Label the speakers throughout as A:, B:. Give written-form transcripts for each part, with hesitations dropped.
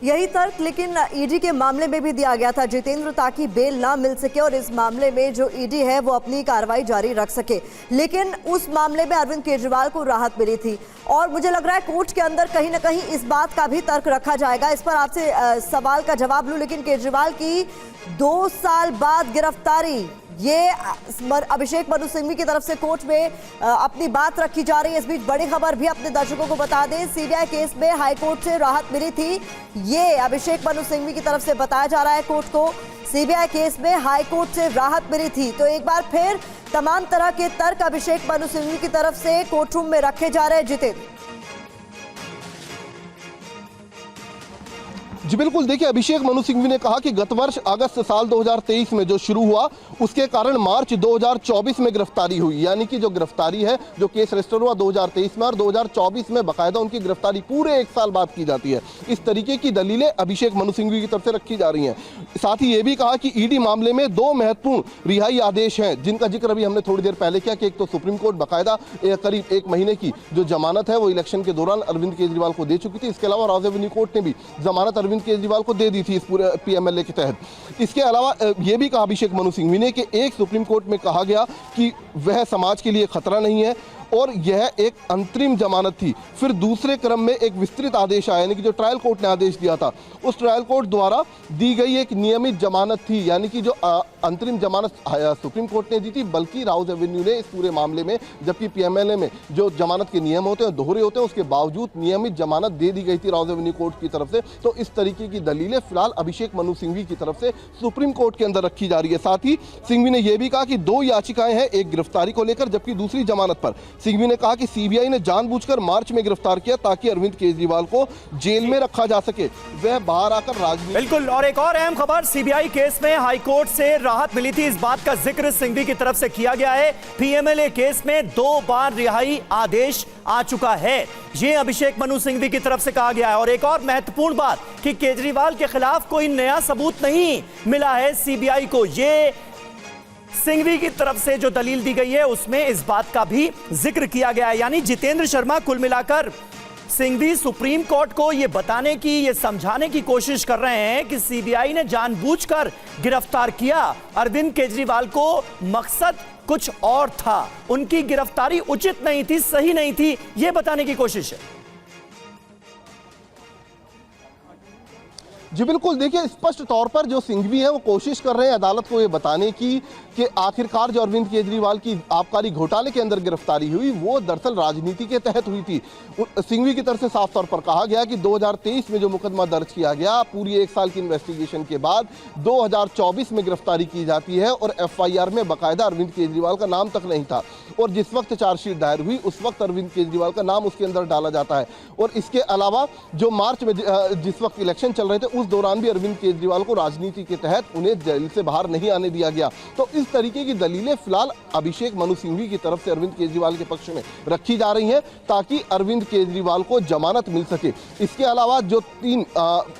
A: यही तर्क लेकिन ईडी के मामले में भी दिया गया था जितेंद्र, ताकि बेल ना मिल सके और इस मामले में जो ईडी है वो अपनी कार्रवाई जारी रख सके। लेकिन उस मामले में अरविंद केजरीवाल को राहत मिली थी और मुझे लग रहा है कोर्ट के अंदर कहीं ना कहीं इस बात का भी तर्क रखा जाएगा। इस पर आपसे सवाल का जवाब लूं, लेकिन केजरीवाल की 2 साल बाद गिरफ्तारी, ये अभिषेक मनु सिंघवी की तरफ से कोर्ट में अपनी बात रखी जा रही है। इस बीच बड़ी खबर भी अपने दर्शकों को बता दें, सीबीआई केस में हाईकोर्ट से राहत मिली थी। ये अभिषेक मनु सिंघवी की तरफ से बताया जा रहा है कोर्ट को, सीबीआई केस में हाईकोर्ट से राहत मिली थी। तो एक बार फिर तमाम तरह के तर्क अभिषेक मनु सिंघवी की तरफ से कोर्ट रूम में रखे जा रहे हैं। जितेंद्र
B: जी बिल्कुल, देखिए अभिषेक मनु सिंघवी ने कहा कि गत वर्ष अगस्त साल 2023 में जो शुरू हुआ उसके कारण मार्च 2024 में गिरफ्तारी हुई, यानी कि जो गिरफ्तारी है, जो केस रजिस्टर हुआ 2023 में और 2024 में बाकायदा उनकी गिरफ्तारी पूरे 1 साल बाद की जाती है। इस तरीके की दलीलें अभिषेक मनु सिंघवी की तरफ से रखी जा रही हैं। साथ ही ये भी कहा कि ईडी मामले में 2 महत्वपूर्ण रिहाई आदेश हैं, जिनका जिक्र अभी हमने थोड़ी देर पहले किया कि एक तो सुप्रीम कोर्ट बाकायदा करीब 1 महीने की जो जमानत है वो इलेक्शन के दौरान अरविंद केजरीवाल को दे चुकी थी। इसके अलावा राज्य एवेन्यू कोर्ट ने भी जमानत अरविंद केजरीवाल को दे दी थी इस पूरे पीएमएलए के तहत। इसके अलावा यह भी कहा अभिषेक मनु सिंघवी ने कि एक सुप्रीम कोर्ट में कहा गया कि वह समाज के लिए खतरा नहीं है और यह एक अंतरिम जमानत थी। फिर दूसरे क्रम में एक विस्तृत आदेश आया, यानी कि जो ट्रायल कोर्ट ने आदेश दिया था उस ट्रायल कोर्ट द्वारा दी गई एक नियमित जमानत थी, यानी कि जो अंतरिम जमानत सुप्रीम कोर्ट ने दी थी, बल्कि राउज एवेन्यू ने इस पूरे मामले में, जबकि पीएमएलए में जो जमानत के नियम होते हैं दोहरे होते हैं, उसके बावजूद नियमित जमानत दे दी गई थी राउज एवेन्यू कोर्ट की तरफ से। तो इस तरीके की दलीलें फिलहाल अभिषेक मनु सिंघवी की तरफ से सुप्रीम कोर्ट के अंदर रखी जा रही है। साथ ही सिंघवी ने यह भी कहा कि 2 याचिकाएं हैं, एक गिरफ्तारी को लेकर जबकि दूसरी जमानत पर। सिंघवी ने कहा कि सीबीआई ने जानबूझकर मार्च में गिरफ्तार किया ताकि अरविंद केजरीवाल को जेल में रखा जा सके, वह बाहर आकर राजनीति।
C: बिल्कुल, और एक और अहम खबर, सीबीआई केस में हाईकोर्ट से राहत मिली थी, इस बात का जिक्र सिंघवी की तरफ से किया गया है। पीएमएलए केस में 2 बार रिहाई आदेश आ चुका है, ये अभिषेक मनु सिंघवी की तरफ से कहा गया है। और एक और महत्वपूर्ण बात कि केजरीवाल के खिलाफ कोई नया सबूत नहीं मिला है सीबीआई को, ये सिंघवी की तरफ से जो दलील दी गई है उसमें इस बात का भी जिक्र किया गया है। यानी जितेंद्र शर्मा, कुल मिलाकर सिंघवी सुप्रीम कोर्ट को यह बताने की, यह समझाने की कोशिश कर रहे हैं कि सीबीआई ने जानबूझकर गिरफ्तार किया अरविंद केजरीवाल को, मकसद कुछ और था, उनकी गिरफ्तारी उचित नहीं थी, सही नहीं थी, यह बताने की कोशिश है।
B: जी बिल्कुल, देखिए स्पष्ट तौर पर जो सिंघवी है वो कोशिश कर रहे हैं अदालत को ये बताने की कि आखिरकार जो अरविंद केजरीवाल की आबकारी घोटाले के अंदर गिरफ्तारी हुई वो दरअसल राजनीति के तहत हुई थी। सिंघवी की तरफ से साफ तौर पर कहा गया कि 2023 में जो मुकदमा दर्ज किया गया, पूरी 1 साल की इन्वेस्टिगेशन के बाद 2024 में गिरफ्तारी की जाती है और एफआईआर में बाकायदा अरविंद केजरीवाल का नाम तक नहीं था और जिस वक्त चार्जशीट दायर हुई उस वक्त अरविंद केजरीवाल का नाम उसके अंदर डाला जाता है। और इसके अलावा जो मार्च में जिस वक्त इलेक्शन चल रहे थे उस दौरान भी अरविंद केजरीवाल को राजनीति के तहत उन्हें जेल से बाहर नहीं आने दिया गया। तो इस तरीके की दलीलें फिलहाल अभिषेक मनु सिंघवी की तरफ से अरविंद केजरीवाल के पक्ष में रखी जा रही हैं ताकि अरविंद केजरीवाल को जमानत मिल सके। इसके अलावा जो 3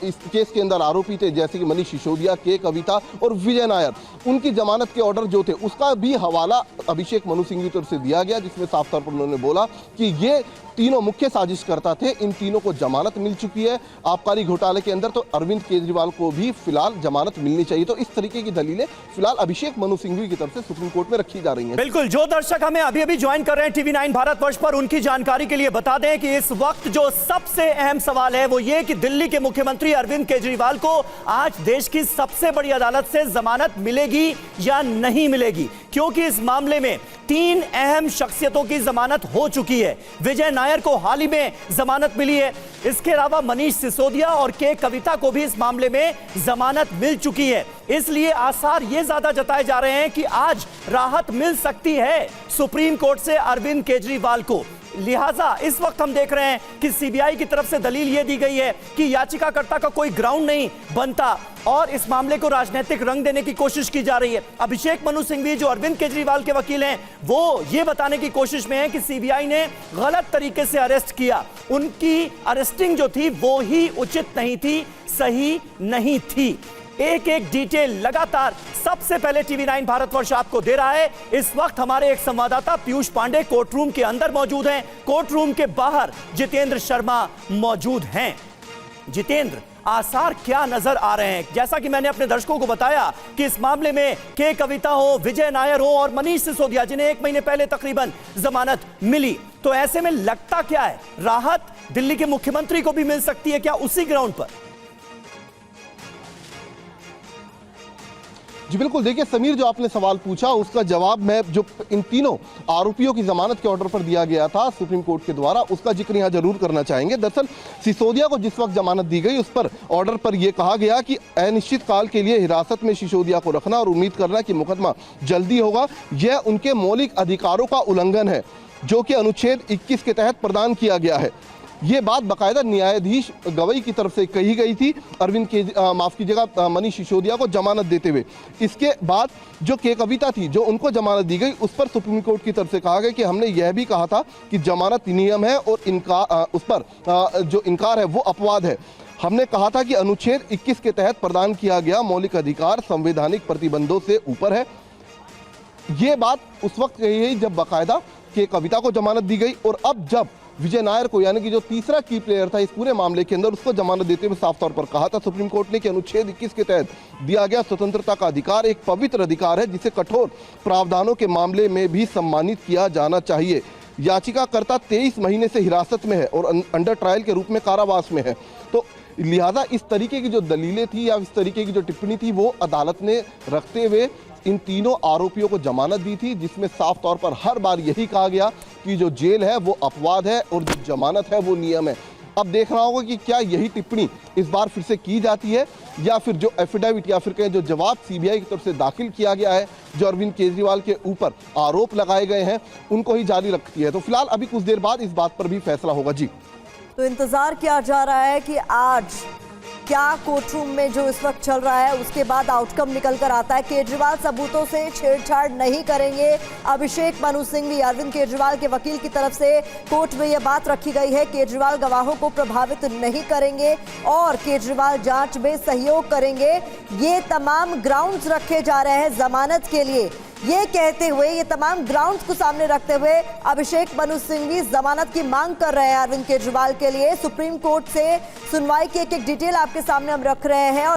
B: इस केस के अंदर आरोपी थे, जैसे कि मनीष सिसोदिया, के कविता और विजय नायर, उनकी जमानत के ऑर्डर जो थे उसका भी हवाला अभिषेक मनु सिंघवी की तरफ से दिया गया, जिसमें साफ तौर पर उन्होंने बोला कि ये तीनों मुख्य साजिशकर्ता थे, इन तीनों को जमानत मिल चुकी है आबकारी घोटाले के अंदर, तो अरविंद केजरीवाल को भी फिलहाल जमानत मिलनी चाहिए। तो इस तरीके की दलीलें फिलहाल अभिषेक मनु सिंघवी की तरफ से सुप्रीम कोर्ट में रखी जा रही हैं।
C: बिल्कुल, जो दर्शक हमें अभी अभी ज्वाइन कर रहे हैं टीवी 9 भारतवर्ष पर, उनकी जानकारी के लिए बता दें कि इस वक्त जो सबसे अहम सवाल है वो ये कि दिल्ली के मुख्यमंत्री अरविंद केजरीवाल को आज देश की सबसे बड़ी अदालत से जमानत मिलेगी या नहीं मिलेगी, क्योंकि इस मामले में 3 अहम शख्सियतों की जमानत हो चुकी है। विजय नायर को हाल ही में जमानत मिली है, इसके अलावा मनीष सिसोदिया और के कविता को भी इस मामले में जमानत मिल चुकी है। इसलिए आसार ये ज्यादा जताए जा रहे हैं कि आज राहत मिल सकती है सुप्रीम कोर्ट से अरविंद केजरीवाल को। लिहाजा इस वक्त हम देख रहे हैं कि सीबीआई की तरफ से दलील यह दी गई है कि याचिकाकर्ता का कोई ग्राउंड नहीं बनता और इस मामले को राजनीतिक रंग देने की कोशिश की जा रही है। अभिषेक मनु सिंघवी जो अरविंद केजरीवाल के वकील हैं, वो ये बताने की कोशिश में है कि सीबीआई ने गलत तरीके से अरेस्ट किया, उनकी अरेस्टिंग जो थी वो ही उचित नहीं थी, सही नहीं थी। एक एक डिटेल लगातार सबसे पहले टीवी 9 भारतवर्ष आपको दे रहा है। इस वक्त हमारे एक संवाददाता पीयूष पांडे कोर्ट रूम के अंदर मौजूद हैं, कोर्ट रूम के बाहर जितेंद्र शर्मा मौजूद हैं। जितेंद्र, आसार क्या नजर आ रहे हैं? जैसा कि मैंने अपने दर्शकों को बताया कि इस मामले में के कविता हो, विजय नायर हो और मनीष सिसोदिया, जिन्हें 1 महीने पहले तकरीबन जमानत मिली, तो ऐसे में लगता क्या है, राहत दिल्ली के मुख्यमंत्री को भी मिल सकती है क्या उसी ग्राउंड पर?
B: जी बिल्कुल, देखिए समीर, जो आपने सवाल पूछा उसका जवाब मैं जो इन तीनों आरोपियों की जमानत के ऑर्डर पर दिया गया था सुप्रीम कोर्ट के द्वारा, उसका जिक्र यहां जरूर करना चाहेंगे। दरअसल सिसोदिया को जिस वक्त जमानत दी गई उस पर ऑर्डर पर यह कहा गया कि अनिश्चित काल के लिए हिरासत में सिसोदिया को रखना और उम्मीद करना कि मुकदमा जल्दी होगा, यह उनके मौलिक अधिकारों का उल्लंघन है जो कि अनुच्छेद 21 के तहत प्रदान किया गया है। ये बात बाकायदा न्यायाधीश गवई की तरफ से कही गई थी माफ कीजिएगा मनीष सिसोदिया को जमानत देते हुए। इसके बाद जो के कविता थी जो उनको जमानत दी गई, उस पर सुप्रीम कोर्ट की तरफ से कहा गया कि हमने यह भी कहा था कि जमानत नियम है और उस पर जो इनकार है वो अपवाद है। हमने कहा था कि अनुच्छेद 21 के तहत प्रदान किया गया मौलिक अधिकार संवैधानिक प्रतिबंधों से ऊपर है। ये बात उस वक्त कही गई जब बाकायदा के कविता को जमानत दी गई, और अब जब विजय नायर को, यानी कि जो तीसरा की प्लेयर था इस पूरे मामले के अंदर, उसको जमानत देते हुए साफ तौर पर कहा था सुप्रीम कोर्ट ने कि अनुच्छेद 21 के तहत दिया गया स्वतंत्रता का अधिकार एक पवित्र अधिकार है जिसे कठोर प्रावधानों के मामले में भी सम्मानित किया जाना चाहिए। याचिकाकर्ता 23 महीने से हिरासत में है और अंडर ट्रायल के रूप में कारावास में है, तो लिहाजा इस तरीके की जो दलीलें थी या इस तरीके की जो टिप्पणी थी वो अदालत ने रखते हुए इन तीनों आरोपियों को जमानत दी थी, जिसमें साफ तौर पर हर बार यही कहा गया कि जो जेल है वो अपवाद है और जो जमानत है वो नियम है। अब देखना होगा कि क्या यही टिप्पणी इस बार फिर से की जाती है या फिर जो एफिडेविट या फिर कहें जो जवाब सीबीआई की तरफ से दाखिल किया गया है जो अरविंद केजरीवाल के ऊपर आरोप लगाए गए हैं उनको ही जारी रखती है। तो फिलहाल अभी कुछ देर बाद इस बात पर भी फैसला होगा। जी
A: तो इंतजार किया जा रहा है कि आज क्या कोर्ट रूम में जो इस वक्त चल रहा है उसके बाद आउटकम निकल कर आता है। केजरीवाल सबूतों से छेड़छाड़ नहीं करेंगे, अभिषेक मनु सिंघवी अरविंद केजरीवाल के वकील की तरफ से कोर्ट में यह बात रखी गई है। केजरीवाल गवाहों को प्रभावित नहीं करेंगे और केजरीवाल जांच में सहयोग करेंगे। ये तमाम ग्राउंड्स रखे जा रहे हैं जमानत के लिए। ये कहते हुए, ये तमाम ग्राउंड्स को सामने रखते हुए अभिषेक मनु सिंघवी जमानत की मांग कर रहे हैं अरविंद केजरीवाल के लिए। सुप्रीम कोर्ट से सुनवाई की एक डिटेल आपके सामने हम रख रहे हैं।